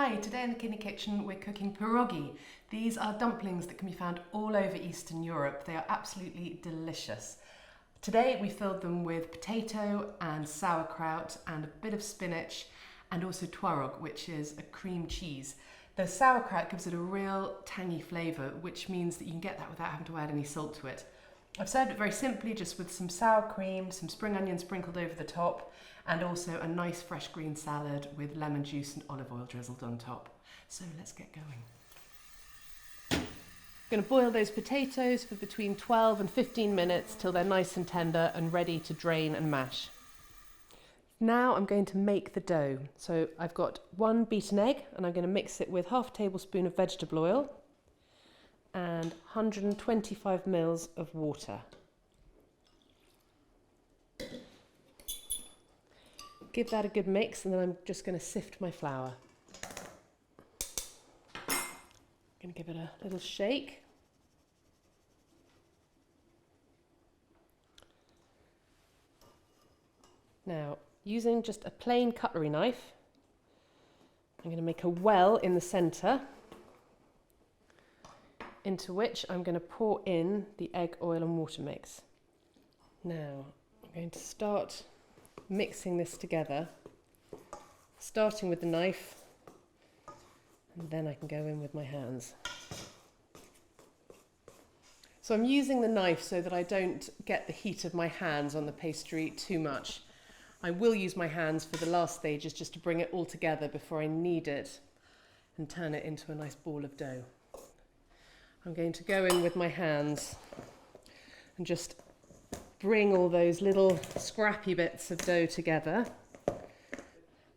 Hi, today in the Kidney Kitchen we're cooking pierogi. These are dumplings that can be found all over Eastern Europe. They are absolutely delicious. Today we filled them with potato and sauerkraut and a bit of spinach and also twaróg, which is a cream cheese. The sauerkraut gives it a real tangy flavour, which means that you can get that without having to add any salt to it. I've served it very simply, just with some sour cream, some spring onions sprinkled over the top, and also a nice fresh green salad with lemon juice and olive oil drizzled on top. So let's get going. I'm going to boil those potatoes for between 12 and 15 minutes till they're nice and tender and ready to drain and mash. Now I'm going to make the dough. So I've got 1 beaten egg and I'm going to mix it with half a tablespoon of vegetable oil and 125 ml of water. Give that a good mix and then I'm just going to sift my flour. I'm going to give it a little shake. Now, using just a plain cutlery knife, I'm going to make a well in the centre, into which I'm going to pour in the egg, oil and water mix. Now, I'm going to start mixing this together, starting with the knife, and then I can go in with my hands. So I'm using the knife so that I don't get the heat of my hands on the pastry too much. I will use my hands for the last stages just to bring it all together before I knead it and turn it into a nice ball of dough. I'm going to go in with my hands and just bring all those little scrappy bits of dough together.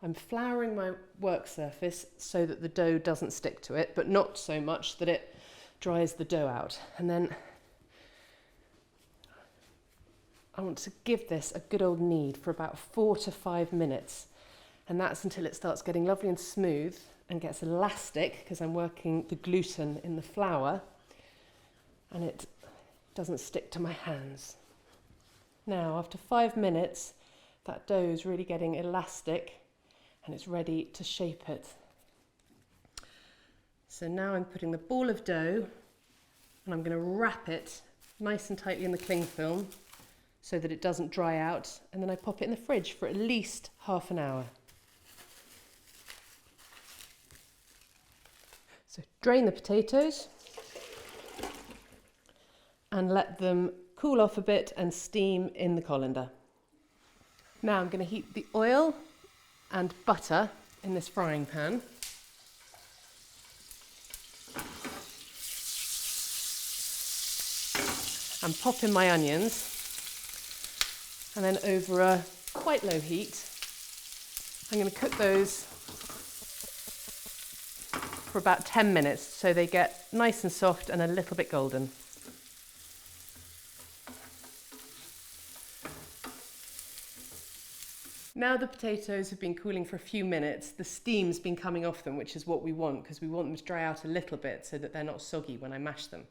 I'm flouring my work surface so that the dough doesn't stick to it, but not so much that it dries the dough out. And then I want to give this a good old knead for about 4 to 5 minutes. And that's until it starts getting lovely and smooth and gets elastic, because I'm working the gluten in the flour and it doesn't stick to my hands. Now, after 5 minutes, that dough is really getting elastic and it's ready to shape it. So now I'm putting the ball of dough and I'm going to wrap it nice and tightly in the cling film so that it doesn't dry out, and then I pop it in the fridge for at least half an hour. So drain the potatoes and let them cool off a bit and steam in the colander. Now I'm going to heat the oil and butter in this frying pan. And pop in my onions. And then over a quite low heat, I'm going to cook those for about 10 minutes so they get nice and soft and a little bit golden. Now the potatoes have been cooling for a few minutes, the steam's been coming off them, which is what we want, because we want them to dry out a little bit so that they're not soggy when I mash them.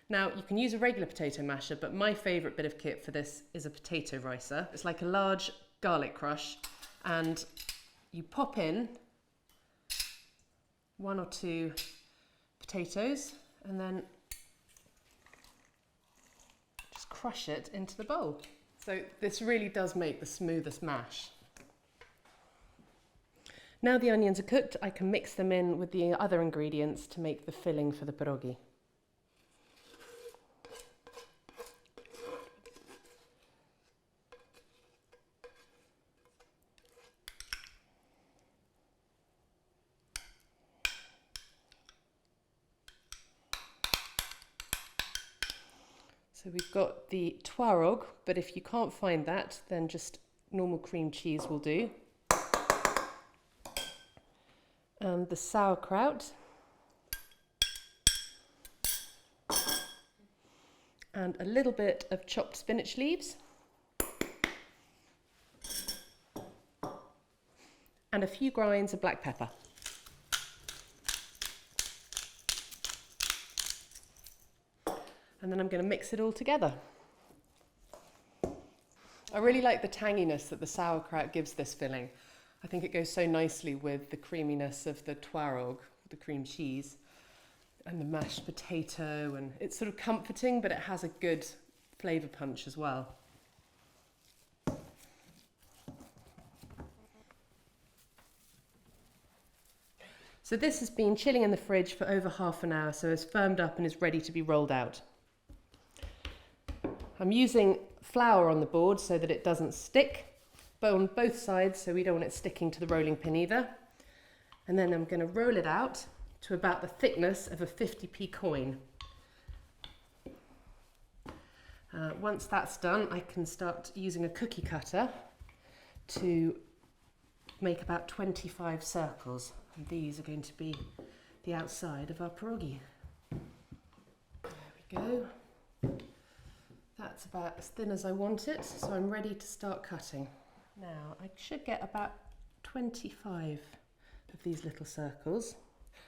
Now, you can use a regular potato masher, but my favourite bit of kit for this is a potato ricer. It's like a large garlic crush, and you pop in 1 or 2 potatoes and then just crush it into the bowl. So this really does make the smoothest mash. Now the onions are cooked, I can mix them in with the other ingredients to make the filling for the pierogi. So we've got the twaróg, but if you can't find that, then just normal cream cheese will do. And the sauerkraut. And a little bit of chopped spinach leaves. And a few grinds of black pepper. And then I'm going to mix it all together. I really like the tanginess that the sauerkraut gives this filling. I think it goes so nicely with the creaminess of the twaróg, the cream cheese, and the mashed potato, and it's sort of comforting, but it has a good flavour punch as well. So this has been chilling in the fridge for over half an hour, so it's firmed up and is ready to be rolled out. I'm using flour on the board so that it doesn't stick, but on both sides, so we don't want it sticking to the rolling pin either. And then I'm going to roll it out to about the thickness of a 50p coin. Once that's done, I can start using a cookie cutter to make about 25 circles. And these are going to be the outside of our pierogi. There we go. That's about as thin as I want it, so I'm ready to start cutting. Now, I should get about 25 of these little circles.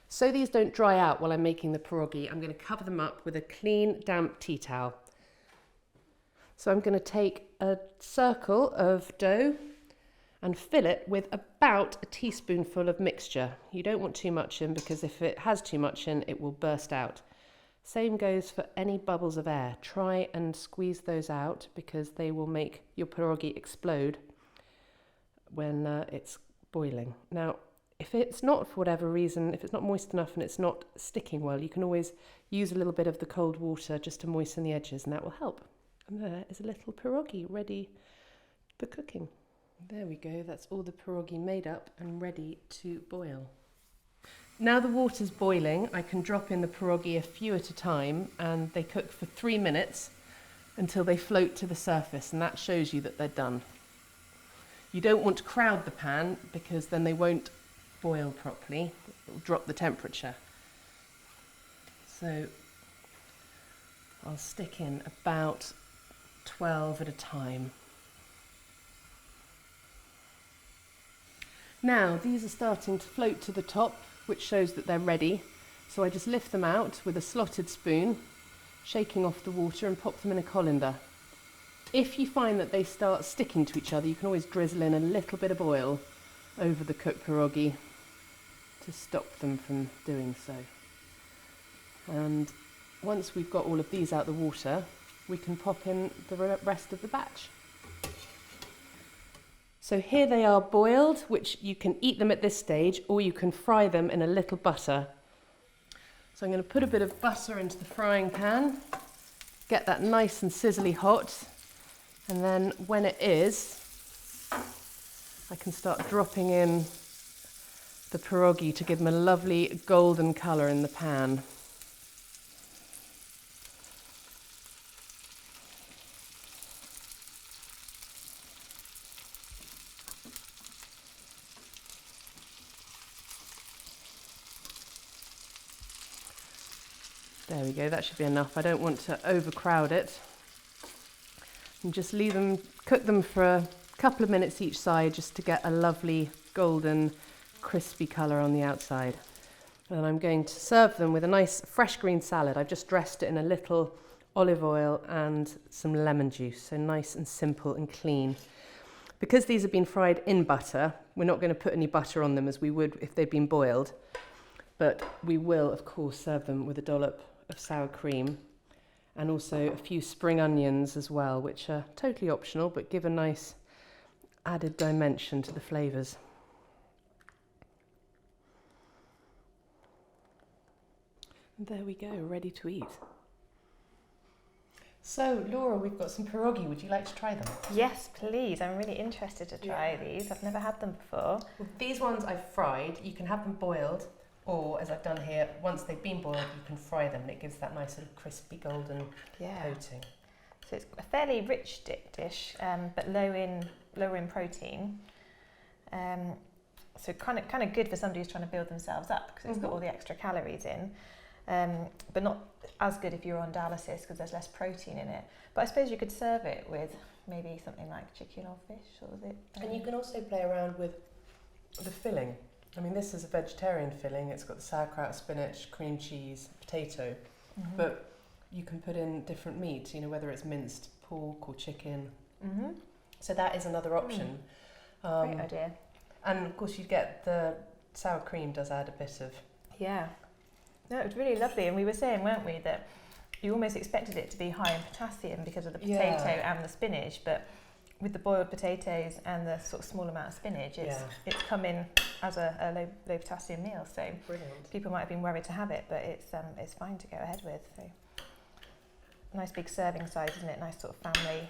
So these don't dry out while I'm making the pierogi, I'm going to cover them up with a clean, damp tea towel. So I'm going to take a circle of dough and fill it with about a teaspoonful of mixture. You don't want too much in, because if it has too much in, it will burst out. Same goes for any bubbles of air. Try and squeeze those out, because they will make your pierogi explode when it's boiling. Now, if it's not, for whatever reason, if it's not moist enough and it's not sticking well, you can always use a little bit of the cold water just to moisten the edges, and that will help. And there is a little pierogi ready for cooking. There we go, that's all the pierogi made up and ready to boil. Now the water's boiling, I can drop in the pierogi a few at a time, and they cook for 3 minutes until they float to the surface, and that shows you that they're done. You don't want to crowd the pan, because then they won't boil properly. It will drop the temperature. So I'll stick in about 12 at a time. Now these are starting to float to the top, which shows that they're ready. So I just lift them out with a slotted spoon, shaking off the water, and pop them in a colander. If you find that they start sticking to each other, you can always drizzle in a little bit of oil over the cooked pierogi to stop them from doing so. And once we've got all of these out the water, we can pop in the rest of the batch. So here they are boiled, which you can eat them at this stage, or you can fry them in a little butter. So I'm going to put a bit of butter into the frying pan, get that nice and sizzly hot, and then when it is, I can start dropping in the pierogi to give them a lovely golden colour in the pan. There we go, that should be enough. I don't want to overcrowd it. And just leave them, cook them for a couple of minutes each side, just to get a lovely golden crispy colour on the outside. And I'm going to serve them with a nice fresh green salad. I've just dressed it in a little olive oil and some lemon juice, so nice and simple and clean. Because these have been fried in butter, we're not going to put any butter on them as we would if they'd been boiled, but we will of course serve them with a dollop of sour cream, and also a few spring onions as well, which are totally optional but give a nice added dimension to the flavours. And there we go, ready to eat. So Laura, we've got some pierogi. Would you like to try them? Yes, please. I'm really interested to try these. I've never had them before. Well, these ones I've fried. You can have them boiled, or as I've done here, once they've been boiled, you can fry them, and it gives that nice sort of crispy golden coating. So it's a fairly rich dish, but lower in protein. So kind of good for somebody who's trying to build themselves up, because it's got all the extra calories in. But not as good if you're on dialysis, because there's less protein in it. But I suppose you could serve it with maybe something like chicken or fish, or is it? And you can also play around with the filling. I mean, this is a vegetarian filling. It's got the sauerkraut, spinach, cream cheese, potato. But you can put in different meat, you know, whether it's minced pork or chicken. So that is another option. Great idea. And of course you get the sour cream does add a bit of... Yeah. No, it was really lovely. And we were saying, weren't we, that you almost expected it to be high in potassium because of the potato and the spinach, but with the boiled potatoes and the sort of small amount of spinach, it's come in as a low potassium meal. So Brilliant. people might have been worried to have it, but it's fine to go ahead with. So nice big serving size, isn't it? Nice sort of family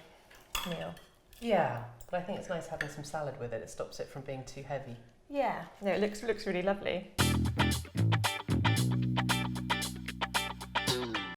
meal. Yeah, but I think it's nice having some salad with it. It stops it from being too heavy. Yeah, no, it looks really lovely.